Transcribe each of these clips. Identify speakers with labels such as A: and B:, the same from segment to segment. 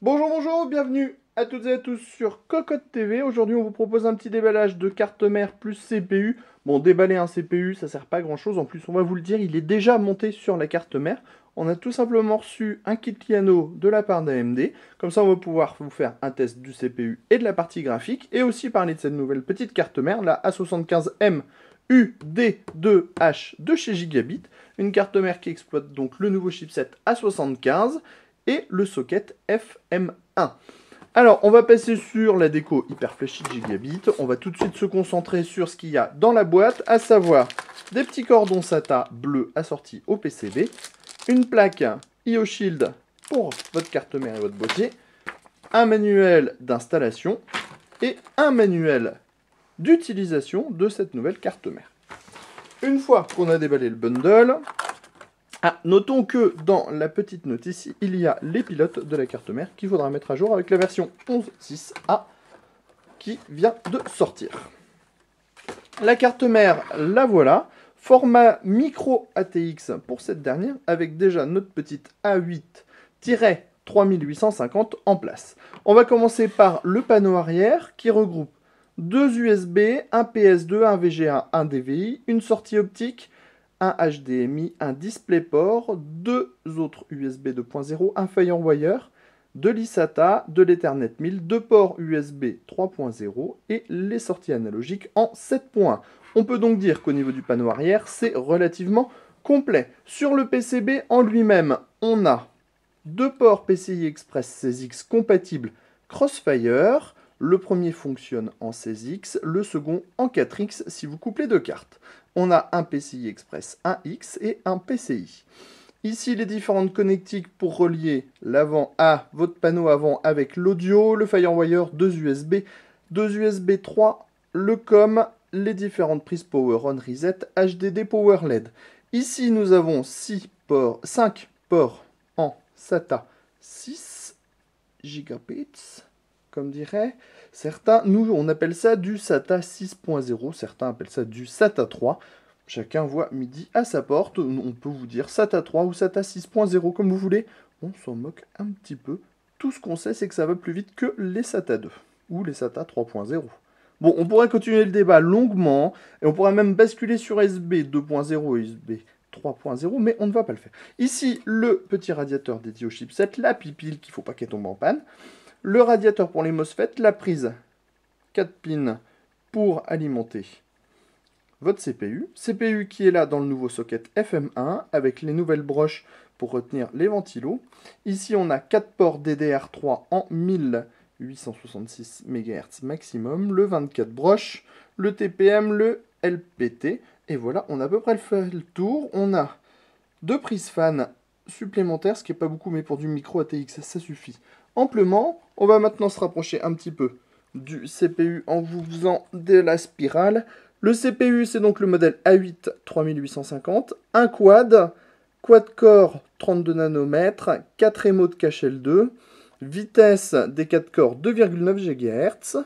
A: Bonjour, bonjour, bienvenue à toutes et à tous sur Cocotte TV. Aujourd'hui, on vous propose un petit déballage de carte mère plus CPU. Bon, déballer un CPU, ça sert pas à grand chose. En plus, on va vous le dire, il est déjà monté sur la carte mère. On a tout simplement reçu un kit Liano de la part d'AMD. Comme ça, on va pouvoir vous faire un test du CPU et de la partie graphique. Et aussi parler de cette nouvelle petite carte mère, la A75M UD2H de chez Gigabit. Une carte mère qui exploite donc le nouveau chipset A75 et le socket FM1. Alors, on va passer sur la déco hyper flashy de Gigabit. On va tout de suite se concentrer sur ce qu'il y a dans la boîte, à savoir des petits cordons SATA bleus assortis au PCB, une plaque IOShield pour votre carte mère et votre boîtier, un manuel d'installation et un manuel d'utilisation de cette nouvelle carte mère. Une fois qu'on a déballé le bundle, notons que dans la petite note ici, il y a les pilotes de la carte mère qu'il faudra mettre à jour avec la version 11.6a qui vient de sortir. La carte mère, la voilà. Format micro ATX pour cette dernière, avec déjà notre petite A8-3850 en place. On va commencer par le panneau arrière qui regroupe deux USB, un PS2, un VGA, un DVI, une sortie optique, un HDMI, un DisplayPort, deux autres USB 2.0, un FireWire, de l'eSATA, de l'Ethernet 1000, deux ports USB 3.0 et les sorties analogiques en 7 points. On peut donc dire qu'au niveau du panneau arrière, c'est relativement complet. Sur le PCB en lui-même, on a deux ports PCI Express 16X compatibles Crossfire. Le premier fonctionne en 16X, le second en 4X si vous couplez deux cartes. On a un PCI Express 1X et un PCI. Ici, les différentes connectiques pour relier l'avant à votre panneau avant avec l'audio, le FireWire, deux USB 3, le COM, les différentes prises Power On Reset, HDD Power LED. Ici, nous avons 5 ports en SATA 6 gigabits, comme dirait certains. Nous, on appelle ça du SATA 6.0, certains appellent ça du SATA 3. Chacun voit midi à sa porte. On peut vous dire SATA 3 ou SATA 6.0 comme vous voulez. On s'en moque un petit peu. Tout ce qu'on sait, c'est que ça va plus vite que les SATA 2 ou les SATA 3.0. Bon, on pourrait continuer le débat longuement et on pourrait même basculer sur USB 2.0 et USB 3.0, mais on ne va pas le faire. Ici, le petit radiateur dédié au chipset, la pipile qu'il ne faut pas qu'elle tombe en panne, le radiateur pour les MOSFET, la prise 4 pins pour alimenter votre CPU. CPU qui est là dans le nouveau socket FM1 avec les nouvelles broches pour retenir les ventilos. Ici, on a 4 ports DDR3 en 1866 MHz maximum, le 24 broches, le TPM, le LPT. Et voilà, on a à peu près fait le tour. On a deux prises fan supplémentaires, ce qui n'est pas beaucoup, mais pour du micro ATX, ça suffit amplement. On va maintenant se rapprocher un petit peu du CPU en vous faisant de la spirale. Le CPU, c'est donc le modèle A8 3850, un quad-core 32 nanomètres, 4 émotes cache L2, vitesse des 4 corps 2,9 GHz.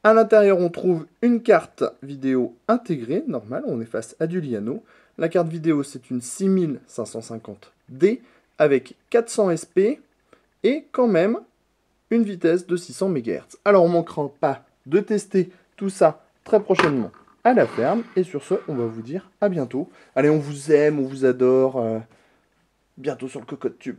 A: À l'intérieur, on trouve une carte vidéo intégrée, normale, on est face à du Liano. La carte vidéo, c'est une 6550D avec 400 SP et quand même une vitesse de 600 MHz. Alors, on ne manquera pas de tester tout ça très prochainement à la ferme. Et sur ce, on va vous dire à bientôt. Allez, on vous aime, on vous adore. Bientôt sur le Cocotte Tube.